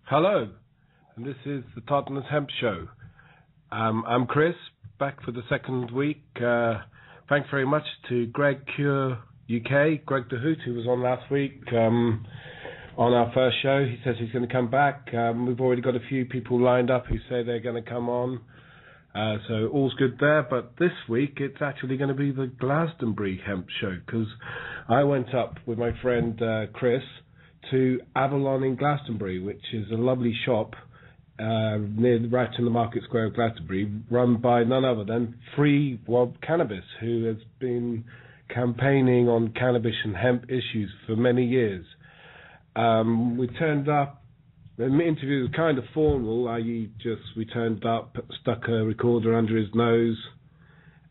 Hello, and this is the Totnes Hemp Show. I'm Chris, back for the second week. Thanks very much to Greg Cure UK, Greg the Hoot, who was on last week on our first show. He says he's going to come back. We've already got a few people lined up who say they're going to come on. So all's good there. But this week it's actually going to be the Glastonbury Hemp Show, because I went up with my friend Chris to Avalon in Glastonbury, which is a lovely shop right in the Market Square of Glastonbury, run by none other than Free Cannabis, who has been campaigning on cannabis and hemp issues for many years. We turned up. The interview was kind of formal, i.e. just we turned up, stuck a recorder under his nose,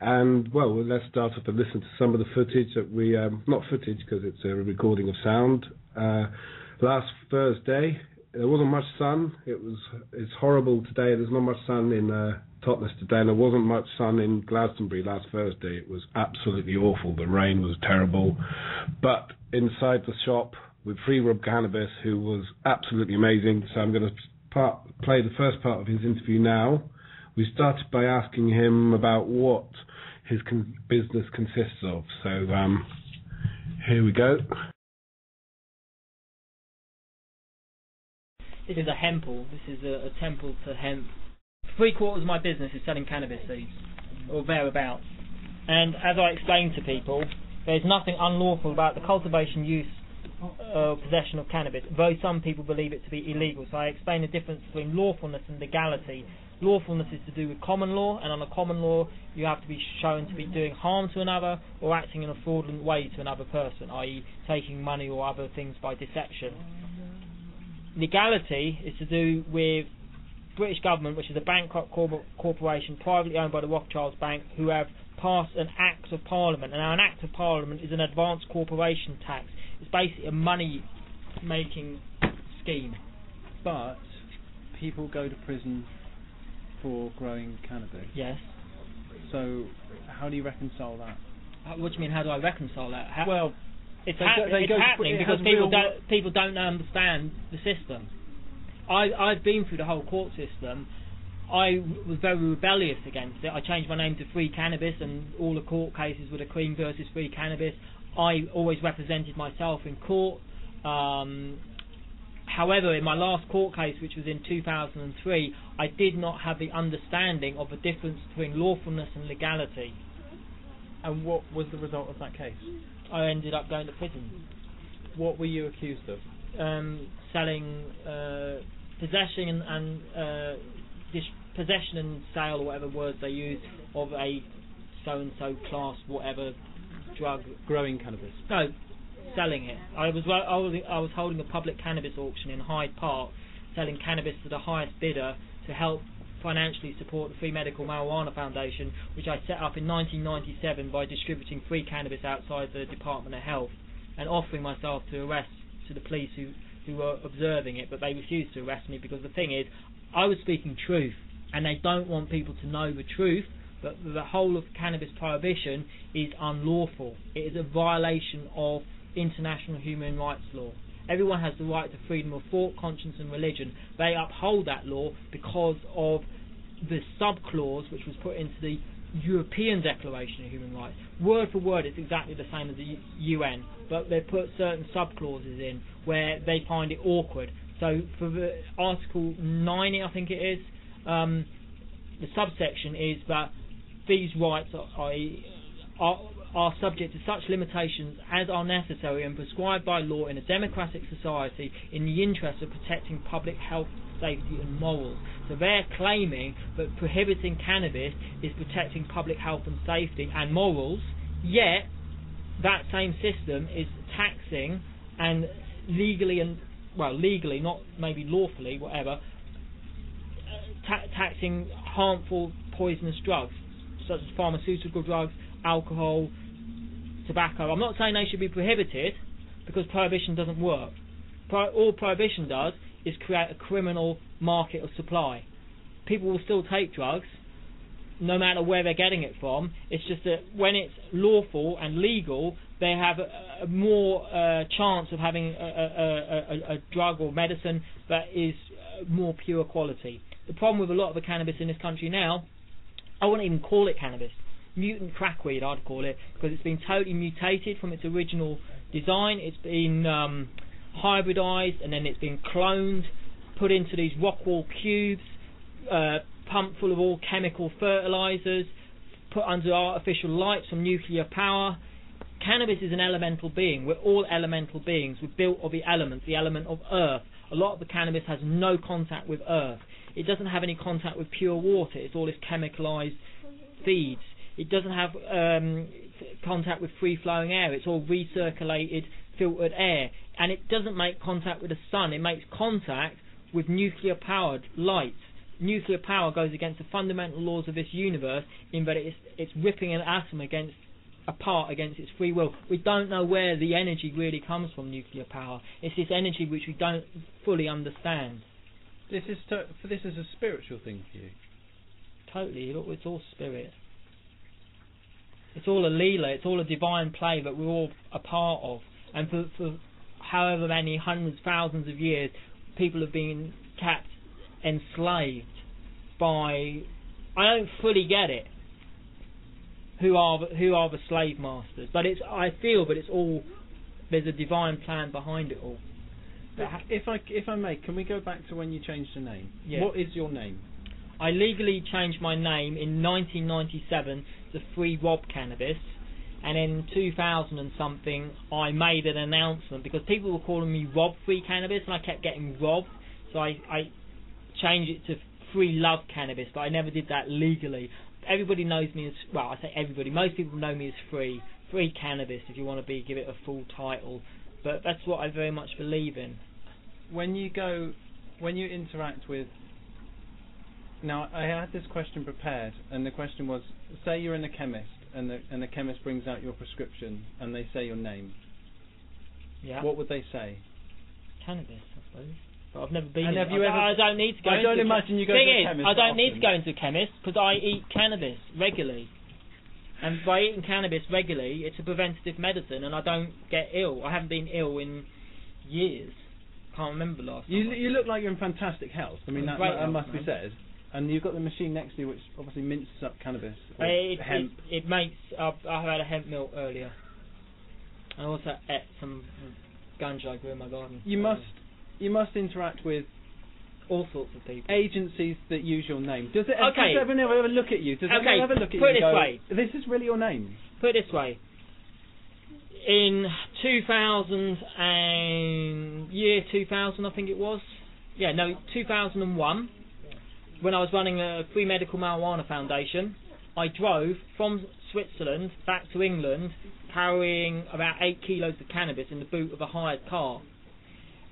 and, well, let's start off and listen to some of the footage that we, not footage because it's a recording of sound. Last Thursday, there wasn't much sun. It's horrible today. There's not much sun in Totnes today, and there wasn't much sun in Glastonbury last Thursday. It was absolutely awful. The rain was terrible. But inside the shop with Free Rub Cannabis, who was absolutely amazing. So I'm going to play the first part of his interview now. We started by asking him about what his business consists of. So here we go. This is a hemple. This is a temple to hemp. 3/4 of my business is selling cannabis seeds, or thereabouts. And as I explain to people, there's nothing unlawful about the cultivation, use, possession of cannabis, though some people believe it to be illegal. So I explain the difference between lawfulness and legality. Lawfulness is to do with common law, and under common law you have to be shown to be doing harm to another or acting in a fraudulent way to another person, i.e. taking money or other things by deception. Legality is to do with British government, which is a bankrupt corporation privately owned by the Rothschilds Bank, who have passed an Act of Parliament. And now an Act of Parliament is an advanced corporation tax. It's basically a money-making scheme. But people go to prison for growing cannabis. Yes. So how do you reconcile that? What do you mean, how do I reconcile that? Well, it's happening because people don't understand the system. I've been through the whole court system. I was very rebellious against it. I changed my name to Free Cannabis, and all the court cases were the Queen versus Free Cannabis. I always represented myself in court. However, in my last court case, which was in 2003, I did not have the understanding of the difference between lawfulness and legality. And what was the result of that case? I ended up going to prison. What were you accused of? Selling, possession and possession and sale, or whatever words they use, of a so-and-so class, whatever drug. Growing cannabis? No, selling it. I was holding a public cannabis auction in Hyde Park, selling cannabis to the highest bidder to help financially support the Free Medical Marijuana Foundation, which I set up in 1997 by distributing free cannabis outside the Department of Health and offering myself to arrest to the police who were observing it, but they refused to arrest me because the thing is, I was speaking truth, and they don't want people to know the truth. But the whole of cannabis prohibition is unlawful. It is a violation of international human rights law. Everyone has the right to freedom of thought, conscience and religion. They uphold that law because of the sub-clause which was put into the European Declaration of Human Rights. Word for word it's exactly the same as the UN, but they put certain sub-clauses in where they find it awkward. So for the Article 90, I think it is, the subsection is that these rights are subject to such limitations as are necessary and prescribed by law in a democratic society in the interest of protecting public health, safety and morals. So they're claiming that prohibiting cannabis is protecting public health and safety and morals, yet that same system is taxing and legally, not maybe lawfully, whatever, taxing harmful poisonous drugs such as pharmaceutical drugs, alcohol, tobacco. I'm not saying they should be prohibited, because prohibition doesn't work. All prohibition does is create a criminal market of supply. People will still take drugs, no matter where they're getting it from. It's just that when it's lawful and legal, they have a more chance of having a drug or medicine that is more pure quality. The problem with a lot of the cannabis in this country now, I wouldn't even call it cannabis. Mutant crackweed, I'd call it, because it's been totally mutated from its original design. It's been hybridized, and then it's been cloned, put into these rock wall cubes, pumped full of all chemical fertilizers, put under artificial lights from nuclear power. Cannabis is an elemental being. We're all elemental beings. We're built of the elements, the element of earth. A lot of the cannabis has no contact with earth. It doesn't have any contact with pure water. It's all this chemicalized feeds. It doesn't have contact with free-flowing air. It's all recirculated, filtered air. And it doesn't make contact with the sun. It makes contact with nuclear-powered light. Nuclear power goes against the fundamental laws of this universe in that it's ripping an atom apart against its free will. We don't know where the energy really comes from, nuclear power. It's this energy which we don't fully understand. This is a spiritual thing for you? Totally. It's all spirit. It's all a leela. It's all a divine play that we're all a part of. And for however many hundreds, thousands of years, people have been kept enslaved by, I don't fully get it, who are the slave masters, but I feel that it's all, there's a divine plan behind it all. If I may, can we go back to when you changed your name? Yeah. What is your name? I legally changed my name in 1997 to Free Rob Cannabis, and in 2000 and something I made an announcement because people were calling me Rob Free Cannabis and I kept getting robbed, so I changed it to Free Love Cannabis, but I never did that legally. Everybody knows me as, well, I say everybody, most people know me as Free Cannabis if you want to give it a full title, but that's what I very much believe in. When you interact with, now I had this question prepared, and the question was, say you're in a chemist and the chemist brings out your prescription and they say your name. Yeah. What would they say? Cannabis, I suppose. But I've never been. And I don't need to go. I don't imagine you go to a chemist. I don't need to go into a chemist because I eat cannabis regularly, and by eating cannabis regularly, it's a preventative medicine, and I don't get ill. I haven't been ill in years. Can't remember last time. You look like you're in fantastic health. I mean, that must be said. And you've got the machine next to you, which obviously minces up cannabis. Hemp. It makes. I had a hemp milk earlier. I also ate some ganja I grew in my garden. You must interact with all sorts of people. Agencies that use your name. Does everyone ever look at you? Does everyone ever look at you and go, way. This is really your name? Put it this way. In 2000, I think it was. 2001, when I was running a free medical marijuana foundation, I drove from Switzerland back to England carrying about 8 kilos of cannabis in the boot of a hired car.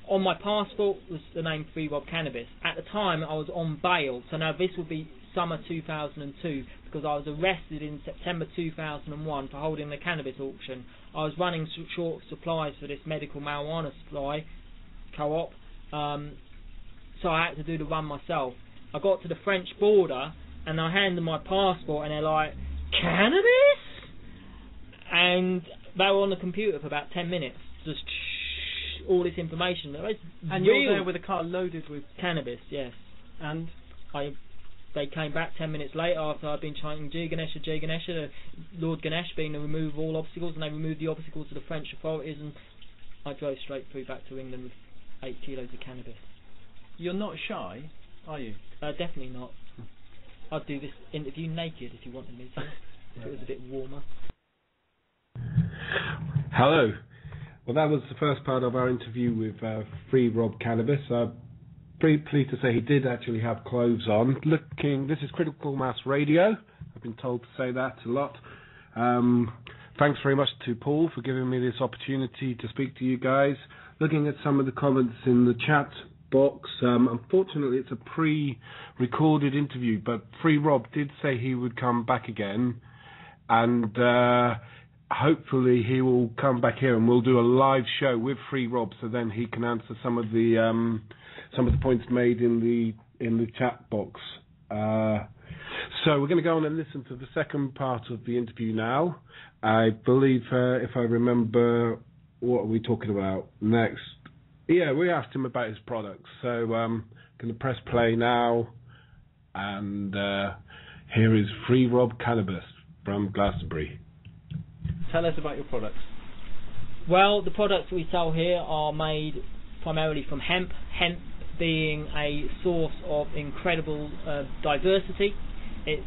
On my passport was the name Free Rob Cannabis. At the time I was on bail, so now this would be summer 2002 because I was arrested in September 2001 for holding the cannabis auction. I was running short supplies for this medical marijuana supply co-op, so I had to do the run myself. I got to the French border and I handed my passport and they're like, cannabis? And they were on the computer for about 10 minutes, just all this information. And you're there with a car loaded with cannabis, yes. And they came back 10 minutes later after I'd been chanting Jai Ganesha, Lord Ganesh being the remove of all obstacles, and they removed the obstacles to the French authorities, and I drove straight through back to England with 8 kilos of cannabis. You're not shy, are you? Definitely not. I'd do this interview naked if you wanted me to, if it was a bit warmer. Hello. Well, that was the first part of our interview with Free Rob Cannabis. Pretty pleased to say he did actually have clothes on. This is Critical Mass Radio. I've been told to say that a lot. Thanks very much to Paul for giving me this opportunity to speak to you guys. Looking at some of the comments in the chat box, unfortunately it's a pre-recorded interview, but Free Rob did say he would come back again, and hopefully he will come back here and we'll do a live show with Free Rob, so then he can answer some of the points made in the chat box. So we're going to go on and listen to the second part of the interview now. I believe, if I remember, what are we talking about next? Yeah, we asked him about his products. So I'm going to press play now. And here is Free Rob Cannabis from Glastonbury. Tell us about your products. Well, the products we sell here are made primarily from hemp. Hemp being a source of incredible diversity. It's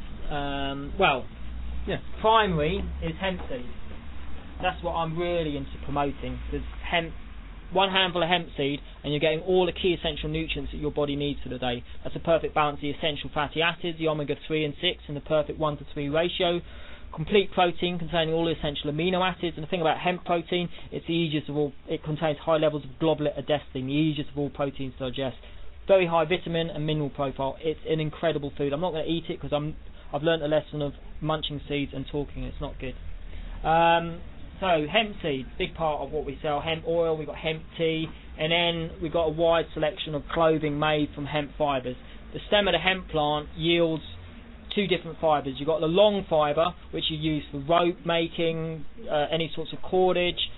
primary is hemp seed. That's what I'm really into promoting. There's hemp, one handful of hemp seed, and you're getting all the key essential nutrients that your body needs for the day. That's a perfect balance of the essential fatty acids, the omega-3 and 6, in the perfect 1-to-3 ratio. Complete protein containing all the essential amino acids. And the thing about hemp protein, it's the easiest of all. It contains high levels of globulate adenosine, the easiest of all proteins to digest. Very high vitamin and mineral profile. It's an incredible food. I'm not going to eat it because I've learnt a lesson of munching seeds and talking. It's not good. So hemp seed, big part of what we sell. Hemp oil, we've got hemp tea, and then we've got a wide selection of clothing made from hemp fibres. The stem of the hemp plant yields two different fibres. You've got the long fibre, which you use for rope making, any sorts of cordage,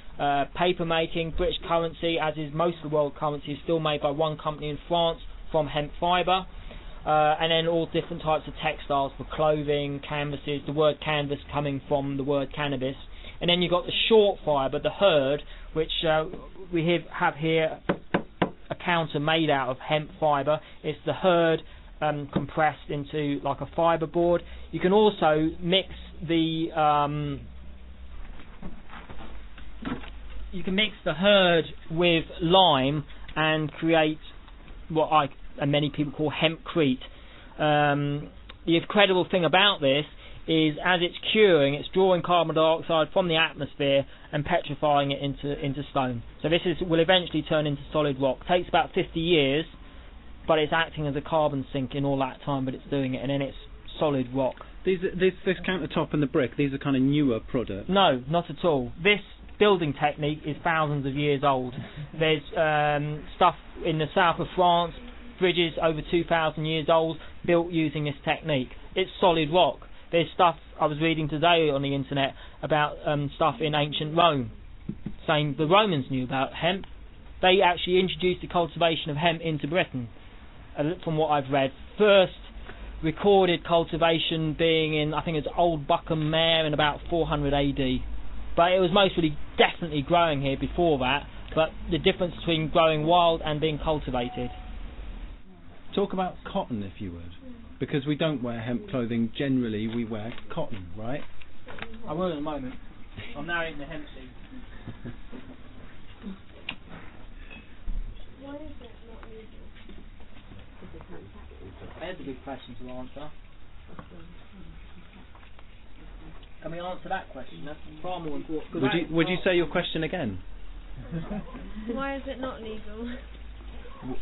paper making. British currency, as is most of the world currency, is still made by one company in France from hemp fibre. And then all different types of textiles for clothing, canvases, the word canvas coming from the word cannabis. And then you've got the short fibre, the hurd, which we have here a counter made out of hemp fibre. It's the hurd compressed into like a fibre board. You can also mix the hurd with lime and create what many people call hempcrete. The incredible thing about this is, as it's curing, it's drawing carbon dioxide from the atmosphere and petrifying it into stone. So this will eventually turn into solid rock. It takes about 50 years, but it's acting as a carbon sink in all that time, but it's doing it, and then it's solid rock. This countertop and the brick, these are kind of newer products? No, not at all. This building technique is thousands of years old. There's stuff in the south of France, bridges over 2,000 years old, built using this technique. It's solid rock. There's stuff I was reading today on the internet about stuff in ancient Rome, saying the Romans knew about hemp. They actually introduced the cultivation of hemp into Britain, from what I've read. First recorded cultivation being in, I think it's Old Buckham Mare in about 400 AD. But it was definitely growing here before that, but the difference between growing wild and being cultivated. Talk about cotton, if you would. Because we don't wear hemp clothing, generally we wear cotton, right? I will in a moment. I'm now eating the hemp seed. Why is it not legal? There's a good question to answer. Can we answer that question? That's far more important. Would you say your question again? Why is it not legal?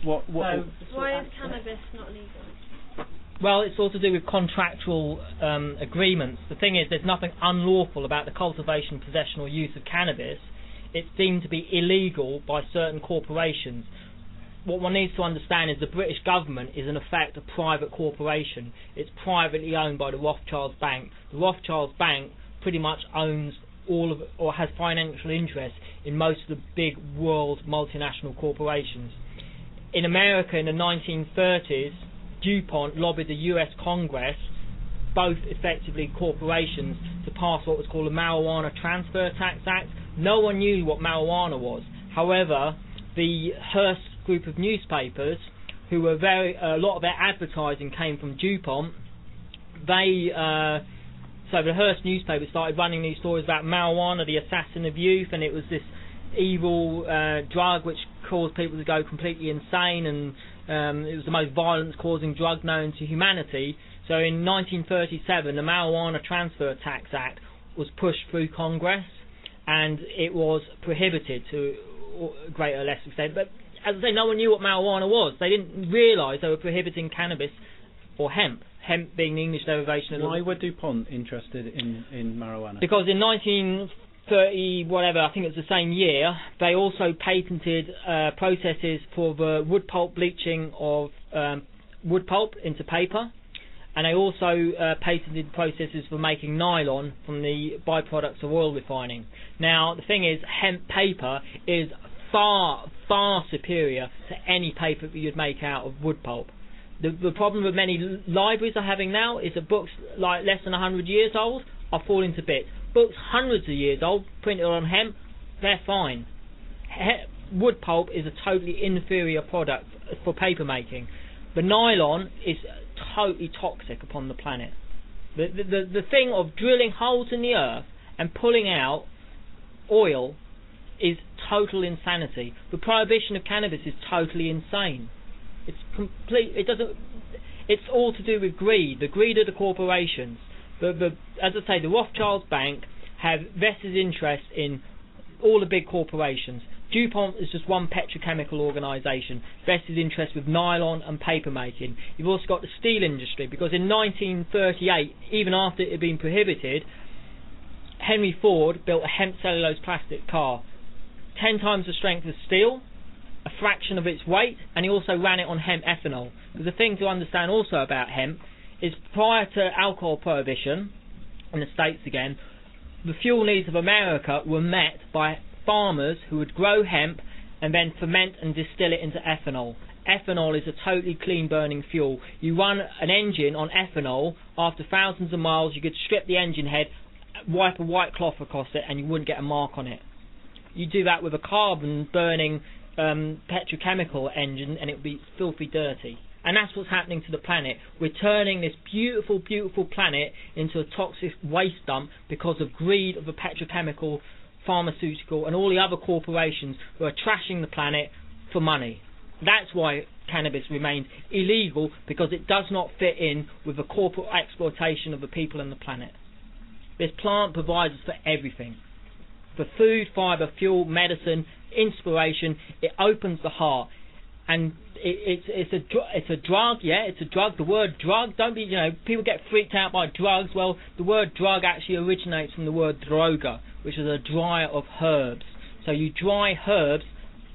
Why is cannabis not legal? Well, it's all to do with contractual agreements. The thing is, there's nothing unlawful about the cultivation, possession or use of cannabis. It's deemed to be illegal by certain corporations. What one needs to understand is the British government is in effect a private corporation. It's privately owned by the Rothschilds Bank. The Rothschilds Bank pretty much owns all of, or has financial interest in most of the big world multinational corporations. In America in the 1930s, DuPont lobbied the US Congress, both effectively corporations, to pass what was called the Marijuana Transfer Tax Act. No one knew what marijuana was. However, the Hearst group of newspapers, who were a lot of their advertising came from DuPont, so the Hearst newspaper started running these stories about marijuana, the assassin of youth, and it was this evil drug which caused people to go completely insane, and it was the most violence-causing drug known to humanity. So in 1937, the Marijuana Transfer Tax Act was pushed through Congress, and it was prohibited to a greater or less extent. But as I say, no one knew what marijuana was. They didn't realise they were prohibiting cannabis or hemp. Hemp being the English derivation of... Why were DuPont interested in marijuana? Because in 1930, whatever, I think it was the same year, they also patented processes for the wood pulp bleaching of wood pulp into paper. and they also patented processes for making nylon from the byproducts of oil refining. Now, the thing is, hemp paper is far, far superior to any paper that you'd make out of wood pulp. The problem with many libraries are having now is that books like less than 100 years old are falling to bits. Books hundreds of years old, printed on hemp, they're fine. Wood pulp is a totally inferior product for paper making. The nylon is totally toxic upon the planet. The thing of drilling holes in the earth and pulling out oil is total insanity. The prohibition of cannabis is totally insane. It's complete. It's all to do with greed. The greed of the corporations. As I say, the Rothschilds Bank have vested interest in all the big corporations. DuPont is just one petrochemical organisation, vested interest with nylon and paper making. You've also got the steel industry, because in 1938, even after it had been prohibited, Henry Ford built a hemp cellulose plastic car, 10 times the strength of steel, a fraction of its weight, and he also ran it on hemp ethanol. Because the thing to understand also about hemp is, prior to alcohol prohibition, in the States again, the fuel needs of America were met by farmers who would grow hemp and then ferment and distill it into ethanol. Ethanol is a totally clean burning fuel. You run an engine on ethanol, after thousands of miles you could strip the engine head, wipe a white cloth across it, and you wouldn't get a mark on it. You do that with a carbon burning petrochemical engine and it would be filthy dirty. And that's what's happening to the planet. We're turning this beautiful, beautiful planet into a toxic waste dump because of greed of the petrochemical, pharmaceutical and all the other corporations who are trashing the planet for money. That's why cannabis remains illegal, because it does not fit in with the corporate exploitation of the people and the planet. This plant provides us for everything. For food, fibre, fuel, medicine, inspiration. It opens the heart. And it's a drug, yeah, it's a drug. The word drug, don't be, people get freaked out by drugs. Well, the word drug actually originates from the word droga, which is a dryer of herbs. So you dry herbs,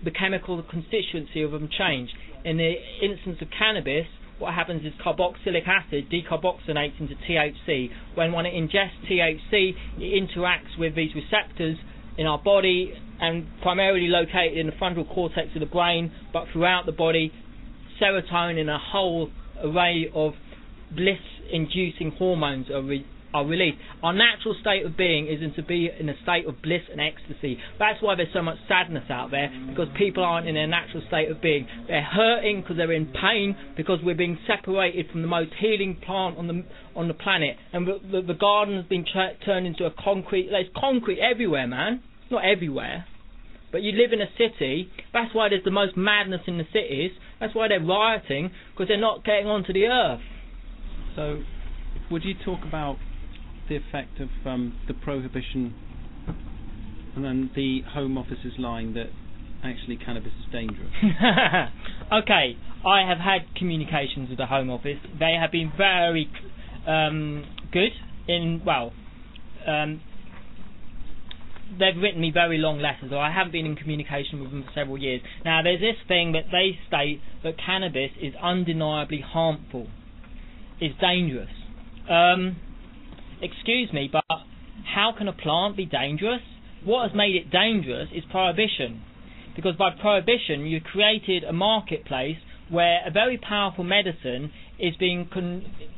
the chemical constituency of them change. In the instance of cannabis, what happens is carboxylic acid decarboxylates into THC. When one ingests THC, it interacts with these receptors in our body, and primarily located in the frontal cortex of the brain, but throughout the body, serotonin and a whole array of bliss-inducing hormones are released. Our natural state of being is to be in a state of bliss and ecstasy. That's why there's so much sadness out there, because people aren't in their natural state of being. They're hurting because they're in pain, because we're being separated from the most healing plant on the planet. And the garden has been turned into a concrete. There's concrete everywhere, man. Not everywhere, but you live in a city. That's why there's the most madness in the cities. That's why they're rioting, because they're not getting onto the earth. So, would you talk about the effect of the prohibition and then the Home Office's line that actually cannabis is dangerous? Okay, I have had communications with the Home Office. They have been very good in, they've written me very long letters, or I haven't been in communication with them for several years. Now, there's this thing that they state that cannabis is undeniably harmful, is dangerous. Excuse me, but how can a plant be dangerous? What has made it dangerous is prohibition. Because by prohibition, you've created a marketplace where a very powerful medicine is being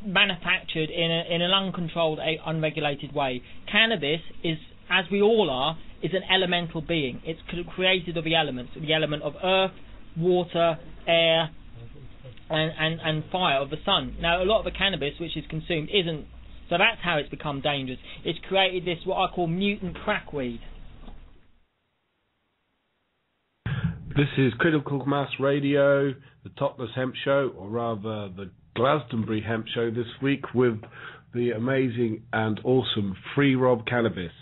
manufactured in an uncontrolled, unregulated way. Cannabis is, as we all are, is an elemental being. It's created of the elements, the element of earth, water, air, and fire, of the sun. Now, a lot of the cannabis which is consumed isn't, so that's how it's become dangerous. It's created this, what I call mutant crackweed. This is Critical Mass Radio, the Totnes Hemp Show, or rather the Glastonbury Hemp Show this week, with the amazing and awesome Free Rob Cannabis.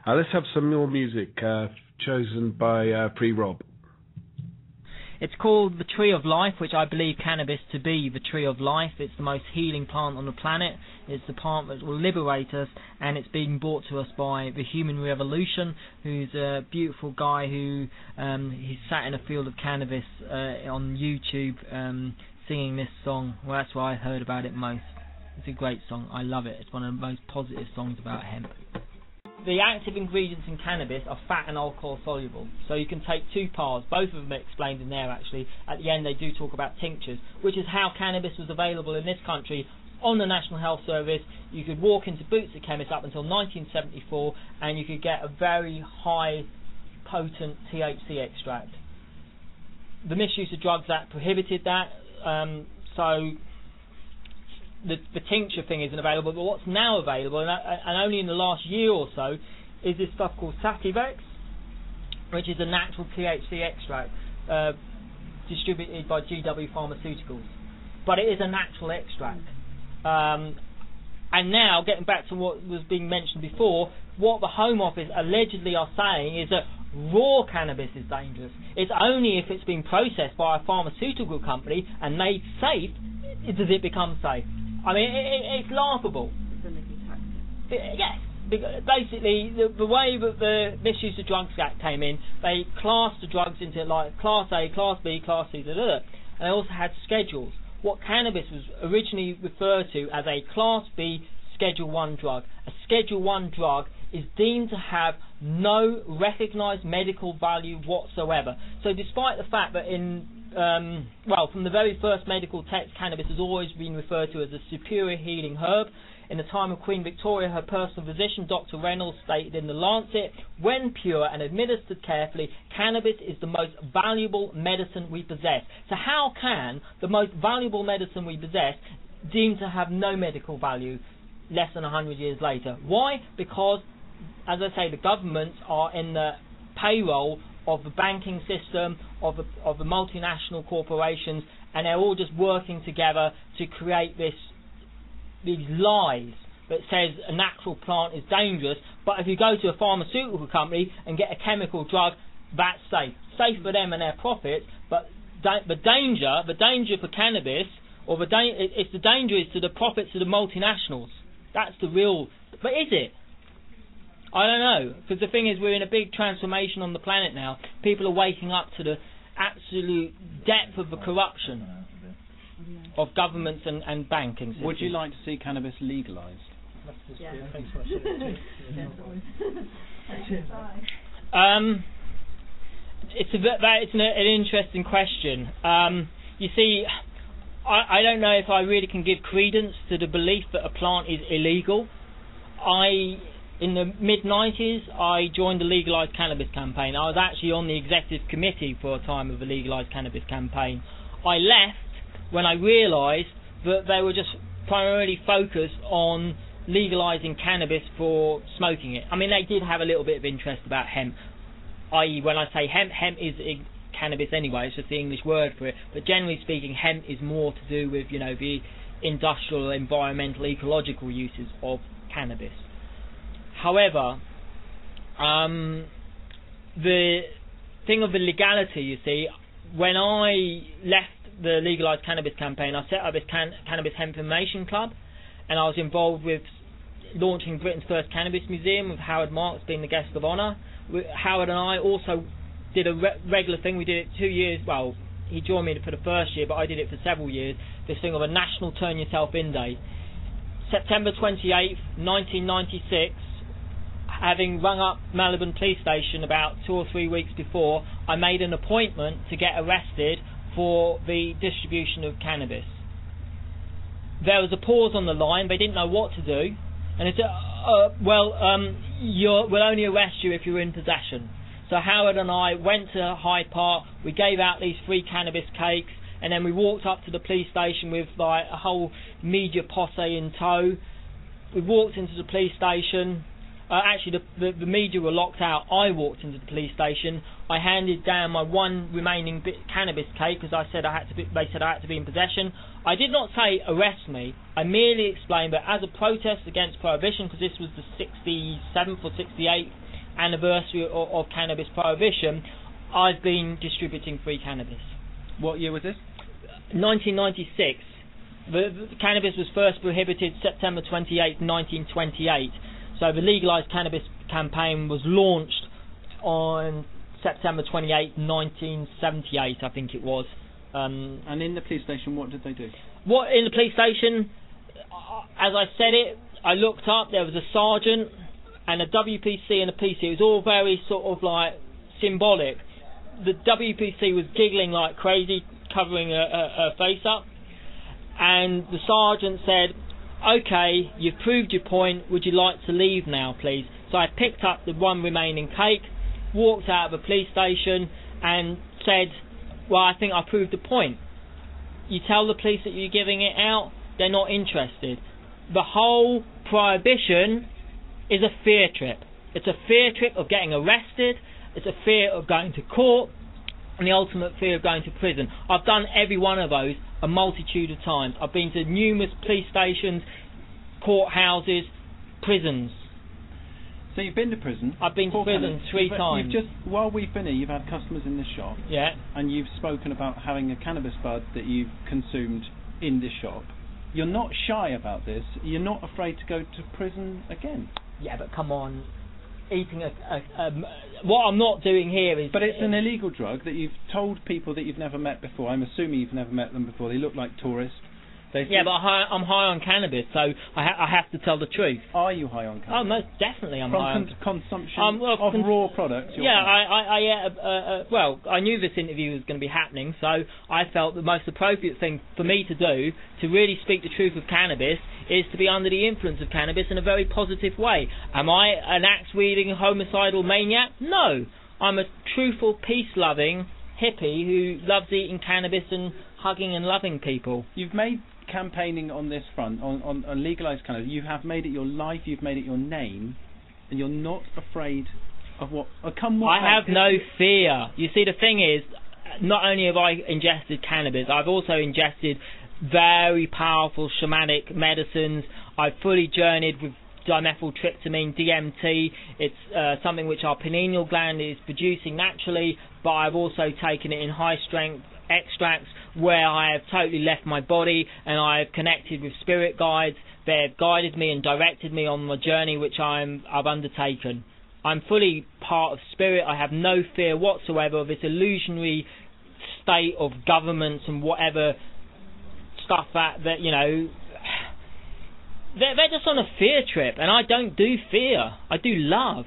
Let's have some more music chosen by Free Rob. It's called the Tree of Life, which I believe cannabis to be the Tree of Life. It's the most healing plant on the planet. It's the plant that will liberate us, and it's being brought to us by the Human Revolution, who's a beautiful guy who he's sat in a field of cannabis on YouTube singing this song. Well, that's where I heard about it most. It's a great song. I love it. It's one of the most positive songs about hemp. The active ingredients in cannabis are fat and alcohol soluble. So you can take 2 paths. Both of them are explained in there actually. At the end they do talk about tinctures, which is how cannabis was available in this country on the National Health Service. You could walk into boots at chemists up until 1974 and you could get a very high potent THC extract. The Misuse of Drugs Act prohibited that, so the tincture thing isn't available, but what's now available, and only in the last year or so, is this stuff called Sativex, which is a natural THC extract distributed by GW Pharmaceuticals. But it is a natural extract. And now, getting back to what was being mentioned before, what the Home Office allegedly are saying is that raw cannabis is dangerous. It's only if it's been processed by a pharmaceutical company and made safe does it become safe. I mean, it's laughable. Yes. Basically, the way that the Misuse of Drugs Act came in, they classed the drugs into like Class A, Class B, Class C, and they also had schedules. What cannabis was originally referred to as a Class B Schedule 1 drug. A Schedule 1 drug is deemed to have no recognised medical value whatsoever. So despite the fact that from the very first medical text, cannabis has always been referred to as a superior healing herb. In the time of Queen Victoria, her personal physician, Dr. Reynolds, stated in the Lancet, when pure and administered carefully, cannabis is the most valuable medicine we possess. So how can the most valuable medicine we possess deemed to have no medical value less than 100 years later? Why? Because, as I say, the governments are in the payroll of the banking system, of the multinational corporations, and they're all just working together to create these lies that says a natural plant is dangerous, but if you go to a pharmaceutical company and get a chemical drug, that's safe. Safe for them and their profits, but the danger for cannabis, it's the danger is to the profits of the multinationals. That's the real... But is it? I don't know, because the thing is, we're in a big transformation on the planet now. People are waking up to the absolute depth of the corruption of governments and banking systems. Would you like to see cannabis legalised? Yeah. It's an interesting question. You see, I don't know if I really can give credence to the belief that a plant is illegal. In the mid-90s, I joined the Legalised Cannabis campaign. I was actually on the executive committee for a time of the Legalised Cannabis campaign. I left when I realised that they were just primarily focused on legalising cannabis for smoking it. I mean, they did have a little bit of interest about hemp, i.e. when I say hemp, hemp is cannabis anyway, it's just the English word for it, but generally speaking, hemp is more to do with, the industrial, environmental, ecological uses of cannabis. However, the thing of the legality, you see, when I left the Legalised Cannabis campaign, I set up this Cannabis Hemp Information Club, and I was involved with launching Britain's first cannabis museum with Howard Marks being the guest of honour. Howard and I also did a regular thing. We did it 2 years, well, he joined me for the first year, but I did it for several years, this thing of a National Turn Yourself In Day. September 28th, 1996, having rung up Melbourne Police Station about 2 or 3 weeks before, I made an appointment to get arrested for the distribution of cannabis. There was a pause on the line. They didn't know what to do, and they said, we'll only arrest you if you're in possession. So Howard and I went to Hyde Park, we gave out these free cannabis cakes, and then we walked up to the police station with like a whole media posse in tow. We walked into the police station. Actually, the media were locked out. I walked into the police station. I handed down my one remaining cannabis cake because they said I had to be in possession. I did not say arrest me. I merely explained that as a protest against prohibition, because this was the 67th or 68th anniversary of cannabis prohibition, I've been distributing free cannabis. What year was this? 1996. The cannabis was first prohibited September 28, 1928. So the Legalised Cannabis campaign was launched on September 28, 1978, I think it was. And in the police station, what did they do? What in the police station? as I said it, I looked up, there was a sergeant and a WPC and a PC. It was all very sort of like symbolic. The WPC was giggling like crazy, covering her face up, and the sergeant said, "Okay, you've proved your point, would you like to leave now, please?" So I picked up the one remaining cake, walked out of the police station and said, "Well, I think I proved the point. You tell the police that you're giving it out, they're not interested." The whole prohibition is a fear trip. It's a fear trip of getting arrested, it's a fear of going to court, and the ultimate fear of going to prison. I've done every one of those a multitude of times. I've been to numerous police stations, courthouses, prisons. So you've been to prison? I've been to prison 3 times. You've just, while we've been here, you've had customers in this shop. Yeah. And you've spoken about having a cannabis bud that you've consumed in this shop. You're not shy about this. You're not afraid to go to prison again. Yeah, but come on. Eating what I'm not doing here is... But it's an illegal drug that you've told people that you've never met before. I'm assuming you've never met them before. They look like tourists. Yeah, but I'm high on cannabis, so I have to tell the truth. Are you high on cannabis? Oh, most definitely I'm high on consumption of raw products. Yeah, well, I knew this interview was going to be happening, so I felt the most appropriate thing for me to do to really speak the truth of cannabis is to be under the influence of cannabis in a very positive way. Am I an axe-wielding homicidal maniac? No. I'm a truthful, peace-loving hippie who loves eating cannabis and hugging and loving people. You've made campaigning on this front, on legalised cannabis, you have made it your life, you've made it your name, and you're not afraid of what... I have no fear. You see, the thing is, not only have I ingested cannabis, I've also ingested very powerful shamanic medicines. I've fully journeyed with dimethyltryptamine, DMT. It's something which our pineal gland is producing naturally, but I've also taken it in high-strength extracts where I have totally left my body and I have connected with spirit guides. They have guided me and directed me on the journey which I've undertaken. I'm fully part of spirit. I have no fear whatsoever of this illusionary state of governments and whatever stuff that you know, they're just on a fear trip, and I don't do fear. I do love.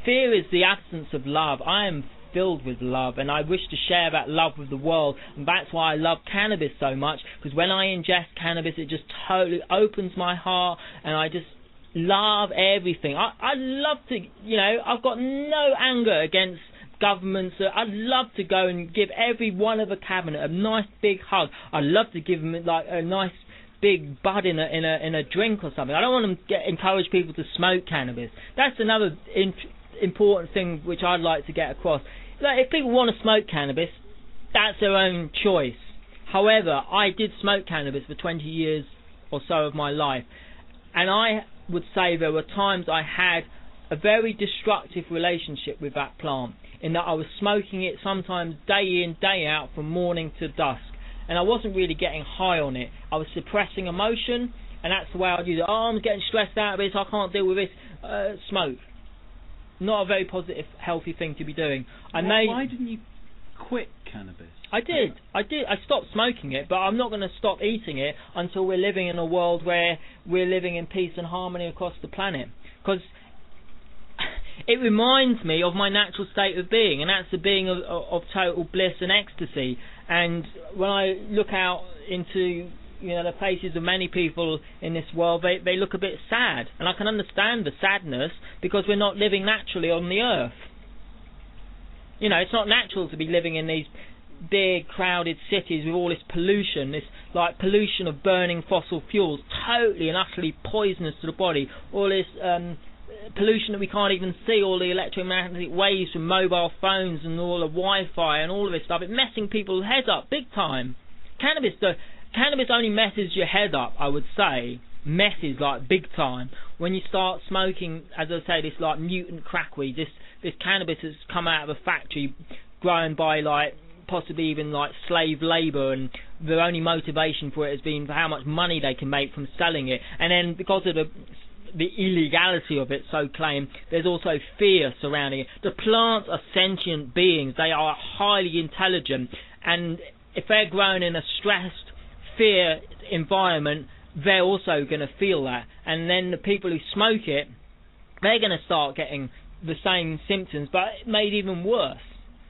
Fear is the absence of love. I am filled with love, and I wish to share that love with the world, and that's why I love cannabis so much, because when I ingest cannabis it just totally opens my heart and I just love everything. I love to, you know, I've got no anger against governments. I'd love to go and give every one of a cabinet a nice big hug. I'd love to give them like a nice big bud in a drink or something. I don't want to encourage people to smoke cannabis. That's another important thing which I'd like to get across. Like, if people want to smoke cannabis, that's their own choice. However, I did smoke cannabis for 20 years or so of my life, and I would say there were times I had a very destructive relationship with that plant, in that I was smoking it sometimes day in, day out, from morning to dusk, and I wasn't really getting high on it. I was suppressing emotion, and that's the way I'd use it. Oh, I'm getting stressed out of this, I can't deal with this. Smoke. Not a very positive, healthy thing to be doing. Why didn't you quit cannabis? I did. I stopped smoking it, but I'm not going to stop eating it until we're living in a world where we're living in peace and harmony across the planet. Because it reminds me of my natural state of being, and that's the being of total bliss and ecstasy. And when I look out into, you know, the faces of many people in this world, they look a bit sad, and I can understand the sadness because we're not living naturally on the earth. You know, it's not natural to be living in these big crowded cities with all this pollution, this like pollution of burning fossil fuels, totally and utterly poisonous to the body, all this pollution that we can't even see, all the electromagnetic waves from mobile phones and all the Wi-Fi and all of this stuff. It's messing people's heads up big time. Cannabis only messes your head up, I would say. Messes like big time. When you start smoking, as I say, this like mutant crackweed, this cannabis has come out of a factory grown by like possibly even like slave labour, and their only motivation for it has been for how much money they can make from selling it. And then because of the illegality of it, so claim, there's also fear surrounding it. The plants are sentient beings. They are highly intelligent, and if they're grown in a stressed, fear environment, they're also going to feel that. And then the people who smoke it, they're going to start getting the same symptoms, but made even worse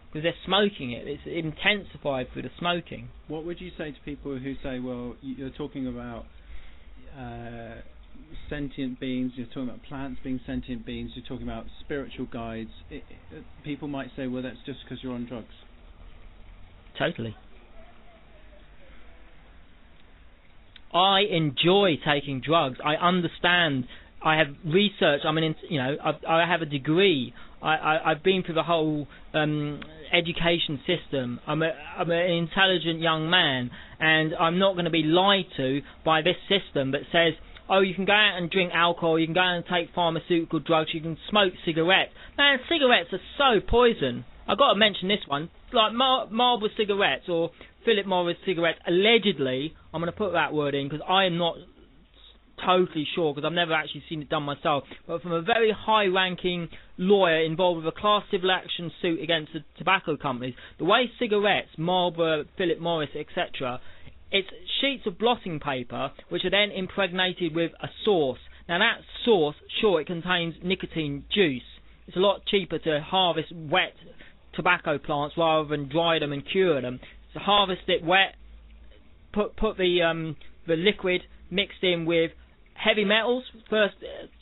because they're smoking it. It's intensified through the smoking. What would you say to people who say, well, you're talking about sentient beings, you're talking about plants being sentient beings, you're talking about spiritual guides. People might say, well, that's just because you're on drugs. Totally. I enjoy taking drugs. I understand. I have research. I have a degree. I've been through the whole education system. I'm an intelligent young man, and I'm not going to be lied to by this system that says, oh, you can go out and drink alcohol, you can go out and take pharmaceutical drugs, you can smoke cigarettes. Man, cigarettes are so poison. I've got to mention this one. Like Marlboro cigarettes or Philip Morris cigarettes, allegedly, I'm going to put that word in because I am not totally sure because I've never actually seen it done myself, but from a very high-ranking lawyer involved with a class civil action suit against the tobacco companies, the way cigarettes, Marlboro, Philip Morris, etc., it's sheets of blotting paper which are then impregnated with a sauce. Now that sauce, sure, it contains nicotine juice. It's a lot cheaper to harvest wet tobacco plants rather than dry them and cure them. So harvest it wet, put the liquid mixed in with heavy metals. First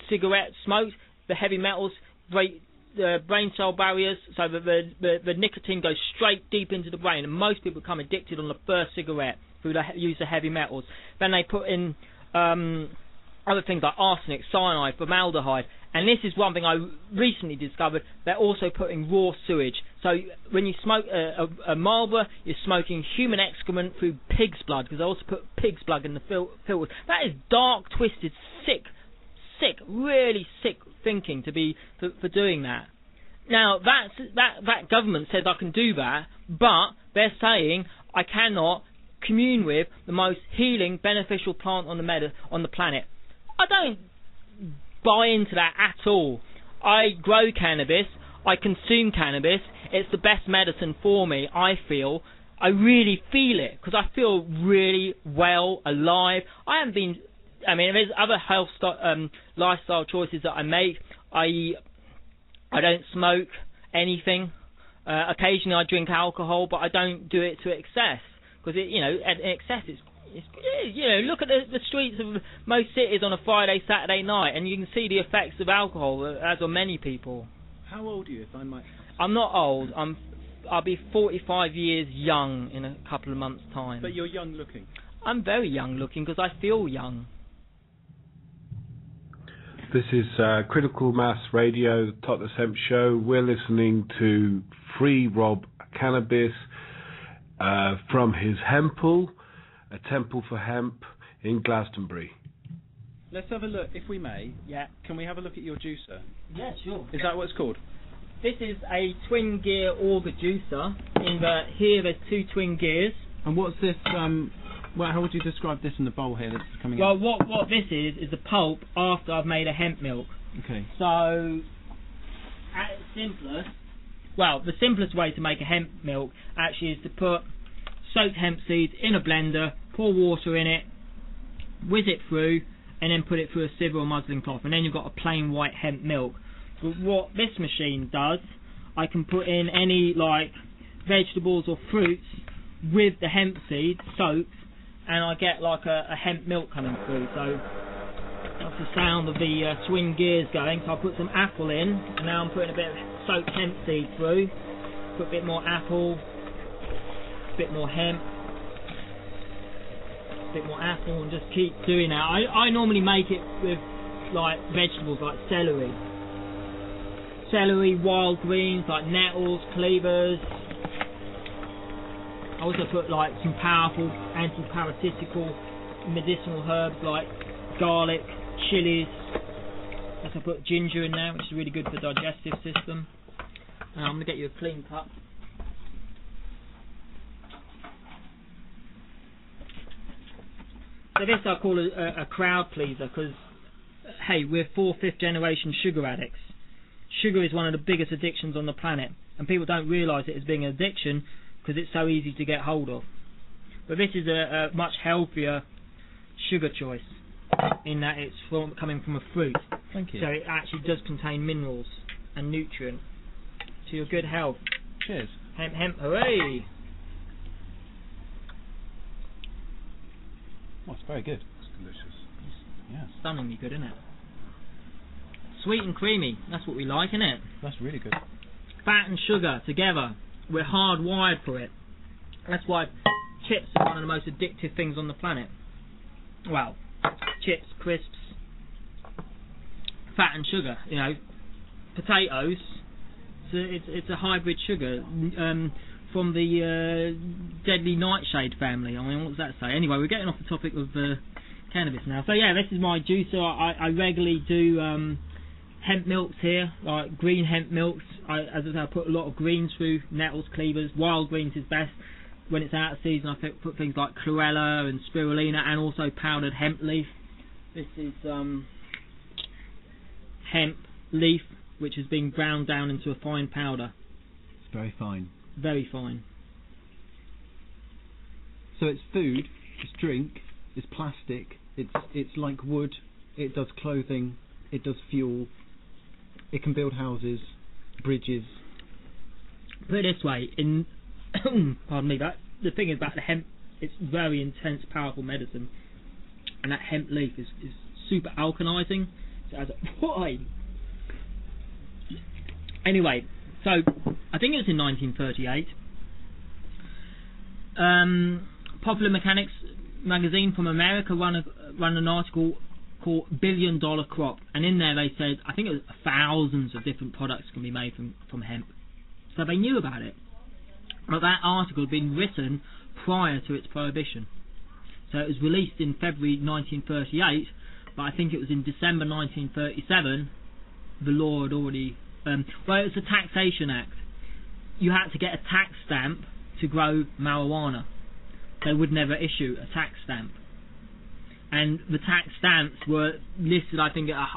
cigarette smoked, the heavy metals break the brain cell barriers so that the nicotine goes straight deep into the brain, and most people become addicted on the first cigarette through the use of heavy metals. Then they put in other things like arsenic, cyanide, formaldehyde, and this is one thing I recently discovered, they're also putting raw sewage. So when you smoke a Marlboro, you're smoking human excrement through pig's blood, because they also put pig's blood in the filters. That is dark, twisted, sick, really sick thinking for doing that. Now that government says I can do that, but they're saying I cannot commune with the most healing, beneficial plant on the planet. I don't buy into that at all. I grow cannabis, I consume cannabis, it's the best medicine for me, I feel. I really feel it, because I feel really well, alive. There's other health lifestyle choices that I make. I don't smoke anything. Occasionally I drink alcohol, but I don't do it to excess, because excess is, look at the streets of most cities on a Friday, Saturday night, and you can see the effects of alcohol as on many people. How old are you, if I might? I'm not old. I'll be 45 years young in a couple of months' time. But you're young looking. I'm very young looking because I feel young. This is Critical Mass Radio, the Totnes Hemp Show. We're listening to Free Rob Cannabis from his Hemple, a temple for hemp in Glastonbury. Let's have a look, if we may. Yeah. Can we have a look at your juicer? Yeah, sure. Is that what it's called? This is a twin gear auger juicer. Here there's two twin gears. And what's this? How would you describe this in the bowl here that's coming out? Well, what this is the pulp after I've made a hemp milk. Okay. So, at its simplest, the simplest way to make a hemp milk actually is to put soaked hemp seeds in a blender, pour water in it, whiz it through, and then put it through a sieve or muslin cloth, and then you've got a plain white hemp milk. But what this machine does, I can put in any vegetables or fruits with the hemp seeds soaked, and I get a hemp milk coming through. So that's the sound of the swing gears going. So I put some apple in, and now I'm putting a bit of soaked hemp seed through. Put a bit more apple, a bit more hemp, a bit more apple, and just keep doing that. I normally make it with vegetables like celery, wild greens like nettles, cleavers. I also put some powerful anti-parasitical medicinal herbs like garlic, chilies. I put ginger in there, which is really good for the digestive system. And I'm going to get you a clean cup. So this I call a crowd pleaser, because, hey, we're 4th, 5th generation sugar addicts. Sugar is one of the biggest addictions on the planet, and people don't realise it as being an addiction because it's so easy to get hold of. But this is a much healthier sugar choice. in that it's coming from a fruit. Thank you. So it actually does contain minerals and nutrients to your good health. Cheers. Hemp, hemp, hooray! Oh, it's very good. It's delicious. Yeah, Stunningly good, isn't it? Sweet and creamy. That's what we like, isn't it? that's really good. Fat and sugar together. We're hardwired for it. That's why chips are one of the most addictive things on the planet. Well, chips, crisps, fat and sugar. You know, potatoes. It's a hybrid sugar from the deadly nightshade family. I mean, what does that say? Anyway, we're getting off the topic of cannabis now. So yeah, this is my juicer. I regularly do hemp milks here, like green hemp milks. As I say, I put a lot of greens through, nettles, cleavers. Wild greens is best. When it's out of season, I put things like chlorella and spirulina, and also powdered hemp leaf. This is hemp leaf, which has been ground down into a fine powder. It's very fine. Very fine. So it's food, it's drink, it's plastic, it's like wood, it does clothing, it does fuel, it can build houses, bridges. Put it this way, pardon me, the thing is about the hemp, it's very intense, powerful medicine, and that hemp leaf is super alkalizing. So as anyway, so I think it was in 1938. Popular Mechanics magazine from America ran an article called $1 Billion Crop, and in there they said, I think it was thousands of different products can be made from hemp. So they knew about it. But that article had been written prior to its prohibition. So it was released in February 1938, but I think it was in December 1937 the law had already... it was a taxation act. You had to get a tax stamp to grow marijuana. They would never issue a tax stamp. And the tax stamps were listed, I think, at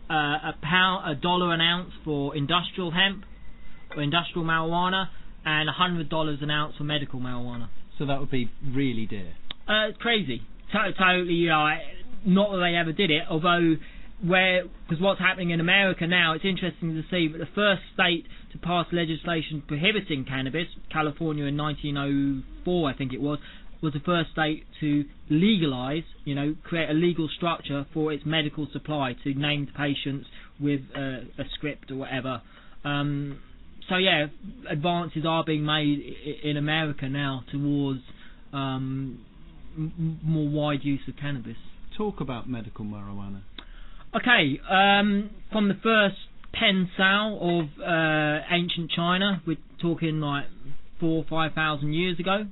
$1 an ounce for industrial hemp, or industrial marijuana, and $100 an ounce for medical marijuana. So that would be really dear. It's crazy. Totally, you know, not that they ever did it, although because what's happening in America now, it's interesting to see that the first state to pass legislation prohibiting cannabis, California in 1904, I think it was the first state to legalise, you know, create a legal structure for its medical supply to named patients with a script or whatever. So yeah, advances are being made in America now towards more wide use of cannabis. Talk about medical marijuana. Okay, from the first pen sale of ancient China, we're talking like 4,000 or 5,000 years ago,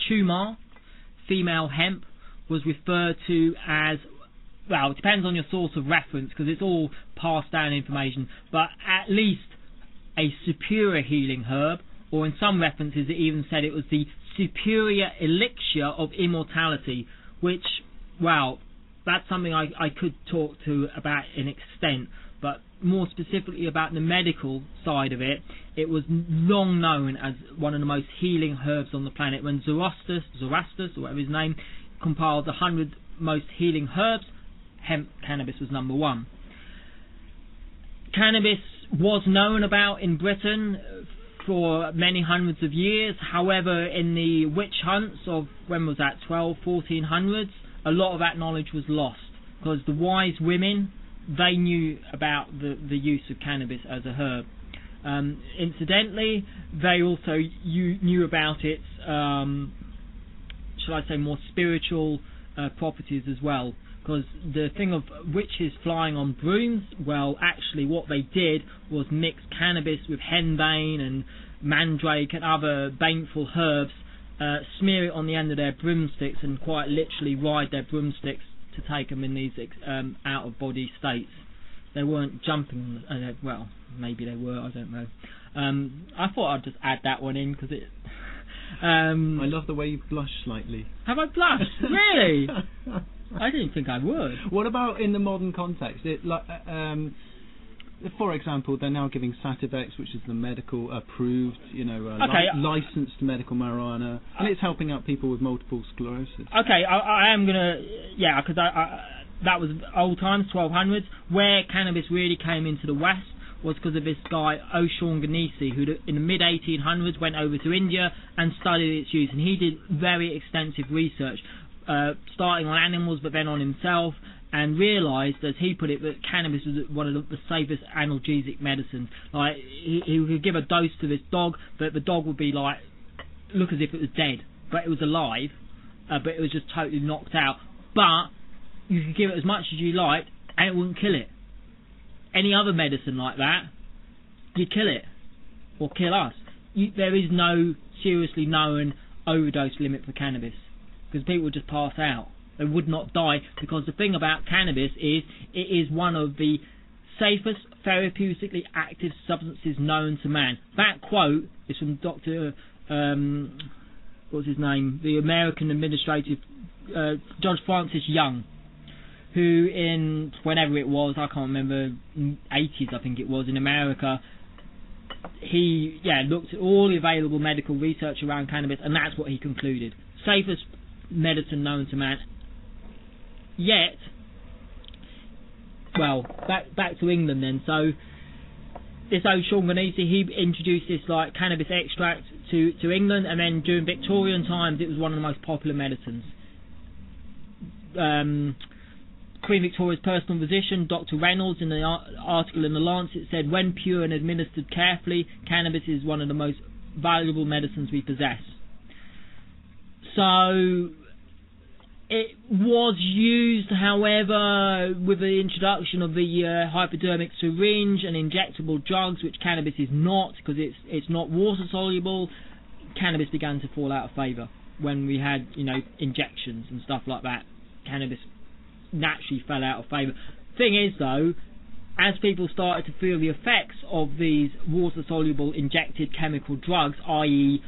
Chuma, female hemp, was referred to as, well, it depends on your source of reference because it's all passed down information, but at least a superior healing herb, or in some references it even said it was the superior elixir of immortality, which, well, that's something I could talk to about in extent, but more specifically about the medical side of it, it was long known as one of the most healing herbs on the planet. When Zoroaster, or whatever his name, compiled the 100 most healing herbs, hemp cannabis was number one. Cannabis was known about in Britain for many hundreds of years. However, in the witch hunts of, when was that, 1400s, a lot of that knowledge was lost because the wise women, they knew about the use of cannabis as a herb. Incidentally, they also knew about its, shall I say, more spiritual properties as well. Because the thing of witches flying on brooms, well, actually what they did was mix cannabis with henbane and mandrake and other baneful herbs, smear it on the end of their broomsticks and quite literally ride their broomsticks to take them in these out-of-body states. They weren't jumping, well, maybe they were, I don't know. I thought I'd just add that one in because it... I love the way you blush slightly. Have I blushed? Really? I didn't think I would. What about in the modern context? for example, they're now giving Sativex, which is the medical approved, licensed medical marijuana, and it's helping out people with multiple sclerosis. Okay, I am gonna, because that was old times, 1200s, where cannabis really came into the West was because of this guy O'Shaughnessy, who in the mid 1800s went over to India and studied its use, and he did very extensive research, starting on animals but then on himself, and realised, as he put it, that cannabis was one of the safest analgesic medicines. Like, he could give a dose to this dog, but the dog would be like, look as if it was dead, but it was alive, but it was just totally knocked out. But you could give it as much as you liked, and it wouldn't kill it. Any other medicine like that, you'd kill it, or kill us. There is no seriously known overdose limit for cannabis, because people would just pass out. They would not die, because the thing about cannabis is it is one of the safest therapeutically active substances known to man. That quote is from Dr. What's his name? The American administrative Judge Francis Young, who in whenever it was, I can't remember, 80s I think it was, in America, he looked at all the available medical research around cannabis, and that's what he concluded: safest medicine known to man. Yet, well, back to England then. So this O'Shaughnessy, he introduced this like cannabis extract to England, and then during Victorian times it was one of the most popular medicines. Queen Victoria's personal physician, Dr. Reynolds, in the article in the Lancet, said, when pure and administered carefully, cannabis is one of the most valuable medicines we possess. So it was used, however, with the introduction of the hypodermic syringe and injectable drugs, which cannabis is not, because it's not water soluble. Cannabis began to fall out of favour when we had, injections and stuff like that. Cannabis naturally fell out of favour. Thing is, though, as people started to feel the effects of these water soluble injected chemical drugs, i.e.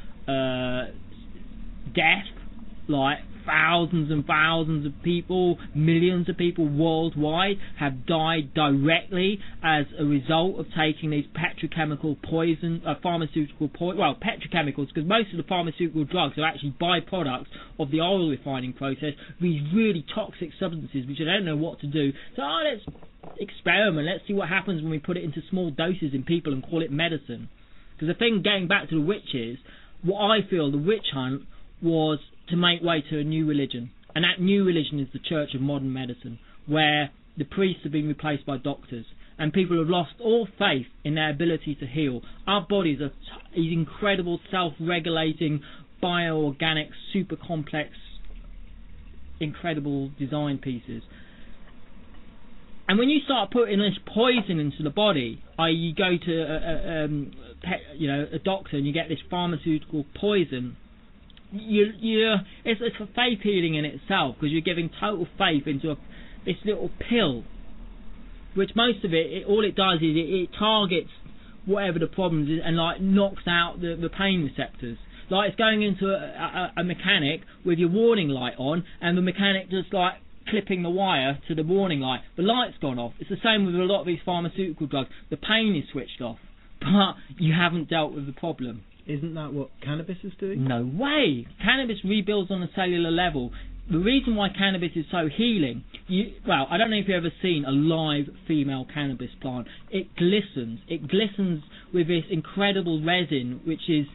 death, like thousands and thousands of people, millions of people worldwide have died directly as a result of taking these petrochemical poison, petrochemicals, because most of the pharmaceutical drugs are actually byproducts of the oil refining process, these really toxic substances which I don't know what to do. So let's experiment, let's see what happens when we put it into small doses in people and call it medicine. Because the thing, going back to the witches, what I feel the witch hunt was to make way to a new religion, and that new religion is the Church of Modern Medicine, where the priests have been replaced by doctors, and people have lost all faith in their ability to heal. Our bodies are these incredible self-regulating, bioorganic, super complex, incredible design pieces. And when you start putting this poison into the body, i.e. you go to a doctor and you get this pharmaceutical poison, it's a faith healing in itself, because you're giving total faith into this little pill, which most of it all it does is it targets whatever the problem is and like knocks out the pain receptors. Like it's going into a mechanic with your warning light on, and the mechanic just like clipping the wire to the warning light. The light's gone off. It's the same with a lot of these pharmaceutical drugs. The pain is switched off, but you haven't dealt with the problem. Isn't that what cannabis is doing? No way. Cannabis rebuilds on a cellular level. The reason why cannabis is so healing, I don't know if you've ever seen a live female cannabis plant. It glistens. It glistens with this incredible resin, which is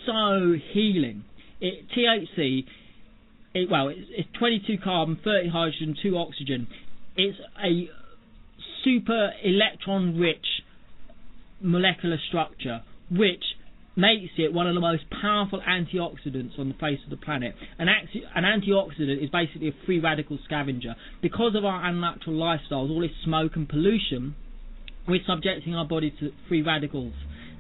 so healing. THC, it's 22 carbon, 30 hydrogen, 2 oxygen. It's a super electron-rich molecular structure, which makes it one of the most powerful antioxidants on the face of the planet. An antioxidant is basically a free radical scavenger. Because of our unnatural lifestyles, all this smoke and pollution, we're subjecting our body to free radicals.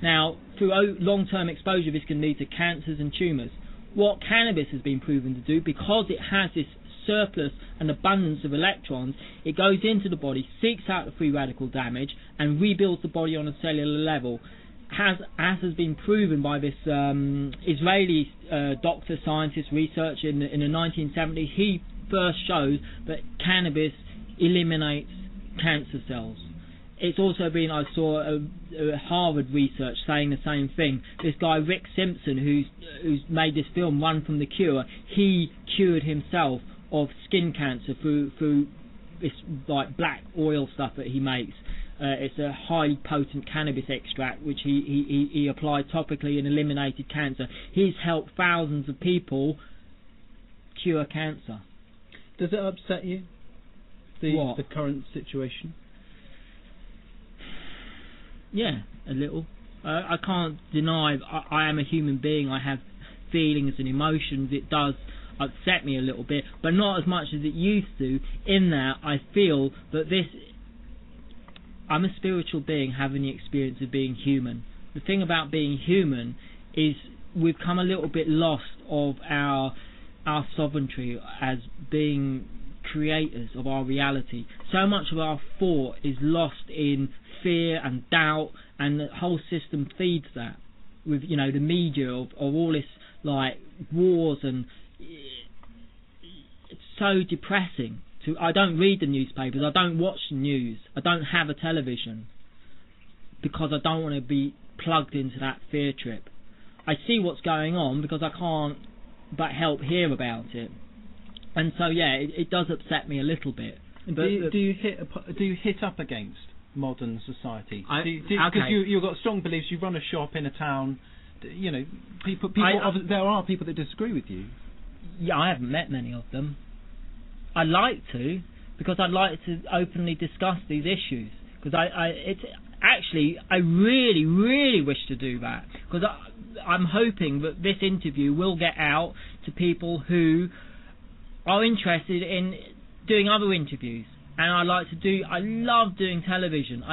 Now, through long-term exposure, this can lead to cancers and tumours. What cannabis has been proven to do, because it has this surplus and abundance of electrons, it goes into the body, seeks out the free radical damage, and rebuilds the body on a cellular level. As has been proven by this Israeli doctor, scientist, researcher in the 1970s, he first showed that cannabis eliminates cancer cells. it's also been, I saw a Harvard research saying the same thing. This guy Rick Simpson, who's made this film Run from the Cure, he cured himself of skin cancer through this like black oil stuff that he makes. It's a highly potent cannabis extract which he applied topically and eliminated cancer. He's helped thousands of people cure cancer. Does it upset you, the current situation? Yeah, a little. I can't deny I am a human being. I have feelings and emotions. It does upset me a little bit, but not as much as it used to, in that I feel that I'm a spiritual being having the experience of being human. The thing about being human is we've come a little bit lost of our sovereignty as being creators of our reality. So much of our thought is lost in fear and doubt, and the whole system feeds that with the media of all this like wars, and it's so depressing. I don't read the newspapers, I don't watch the news, I don't have a television because I don't want to be plugged into that fear trip. I see what's going on because I can't but help hear about it, and so yeah, it does upset me a little bit. But do you hit up against modern society? Because you've got strong beliefs. You run a shop in a town. People. There are people that disagree with you. Yeah, I haven't met many of them. I like to, because I'd like to openly discuss these issues. Because I really, really wish to do that. Because I'm hoping that this interview will get out to people who are interested in doing other interviews. And I love doing television.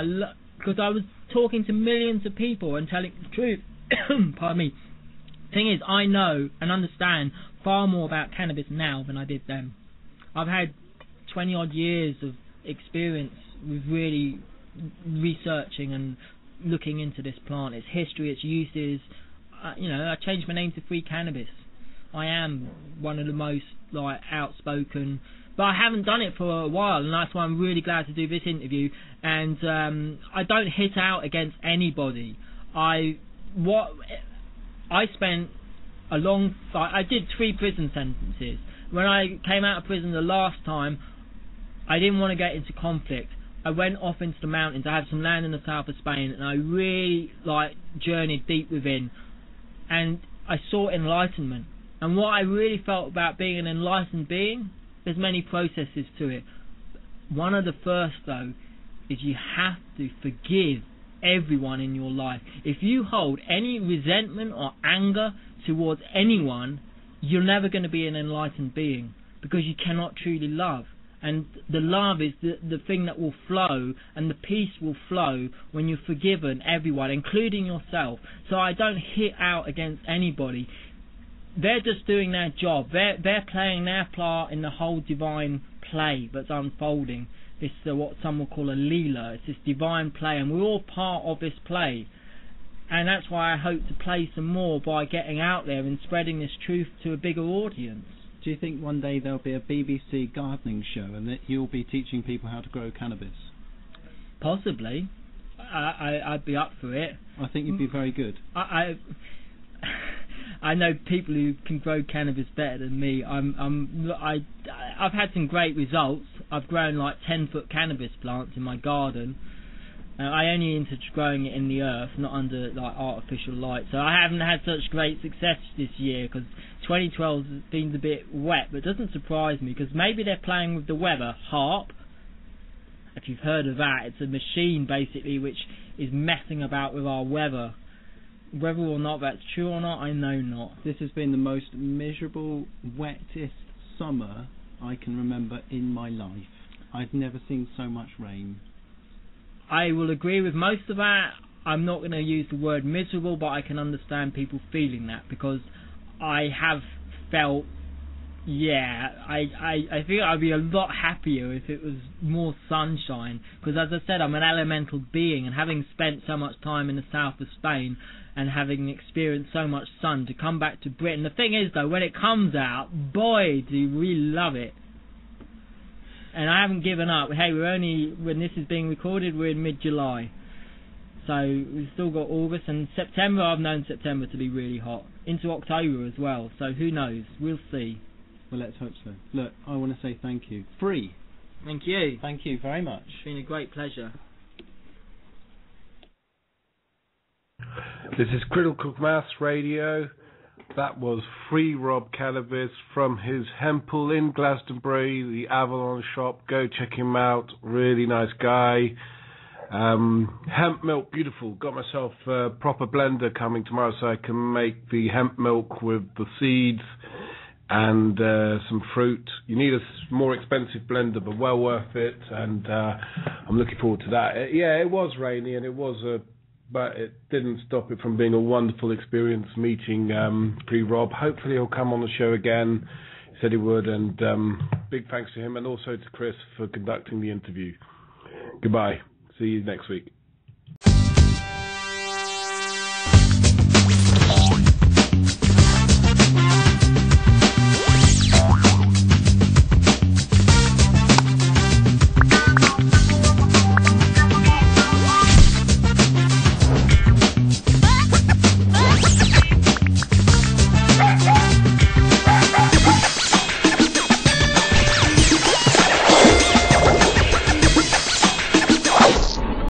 Because I was talking to millions of people and telling the truth. Pardon me. Thing is, I know and understand far more about cannabis now than I did then. I've had 20 odd years of experience with really researching and looking into this plant, its history, its uses. I changed my name to Free Cannabis. I am one of the most outspoken, but I haven't done it for a while, and that's why I'm really glad to do this interview. And I don't hit out against anybody. I did 3 prison sentences. When I came out of prison the last time, I didn't want to get into conflict. I went off into the mountains. I had some land in the south of Spain, and I really journeyed deep within, and I saw enlightenment. And what I really felt about being an enlightened being, there's many processes to it. One of the first, though, is you have to forgive everyone in your life. If you hold any resentment or anger towards anyone, you're never going to be an enlightened being, because you cannot truly love. And the love is the thing that will flow, and the peace will flow when you've forgiven everyone, including yourself. So I don't hit out against anybody. They're just doing their job. They're playing their part in the whole divine play that's unfolding. This what some will call a Leela. It's this divine play, and we're all part of this play. And that's why I hope to play some more by getting out there and spreading this truth to a bigger audience. Do you think one day there'll be a BBC gardening show and that you'll be teaching people how to grow cannabis? Possibly. I'd be up for it. I think you'd be very good. I know people who can grow cannabis better than me. I've had some great results. I've grown 10-foot cannabis plants in my garden. I only into growing it in the earth, not under artificial light. So I haven't had such great success this year, because 2012 has been a bit wet. But it doesn't surprise me, because maybe they're playing with the weather. HAARP, if you've heard of that, it's a machine basically which is messing about with our weather. Whether or not that's true or not, I know not. This has been the most miserable, wettest summer I can remember in my life. I've never seen so much rain. I will agree with most of that. I'm not going to use the word miserable, but I can understand people feeling that, because I have felt, I think I'd be a lot happier if it was more sunshine, because as I said, I'm an elemental being, and having spent so much time in the south of Spain and having experienced so much sun, to come back to Britain, the thing is though, when it comes out, boy do we love it. and I haven't given up. Hey, when this is being recorded, we're in mid-July. So we've still got August and September. I've known September to be really hot. Into October as well. So who knows? We'll see. Well, let's hope so. Look, I want to say thank you. Free. Thank you. Thank you very much. It's been a great pleasure. This is Critical Mass Radio. That was Free Rob Cannabis from his Hempel in Glastonbury, the Avalon shop. Go check him out. Really nice guy. Hemp milk, beautiful. Got myself a proper blender coming tomorrow so I can make the hemp milk with the seeds and some fruit. You need a more expensive blender, but well worth it. And I'm looking forward to that. It was rainy and but it didn't stop it from being a wonderful experience meeting Rob. Hopefully he'll come on the show again. He said he would, and big thanks to him and also to Chris for conducting the interview. Goodbye. See you next week.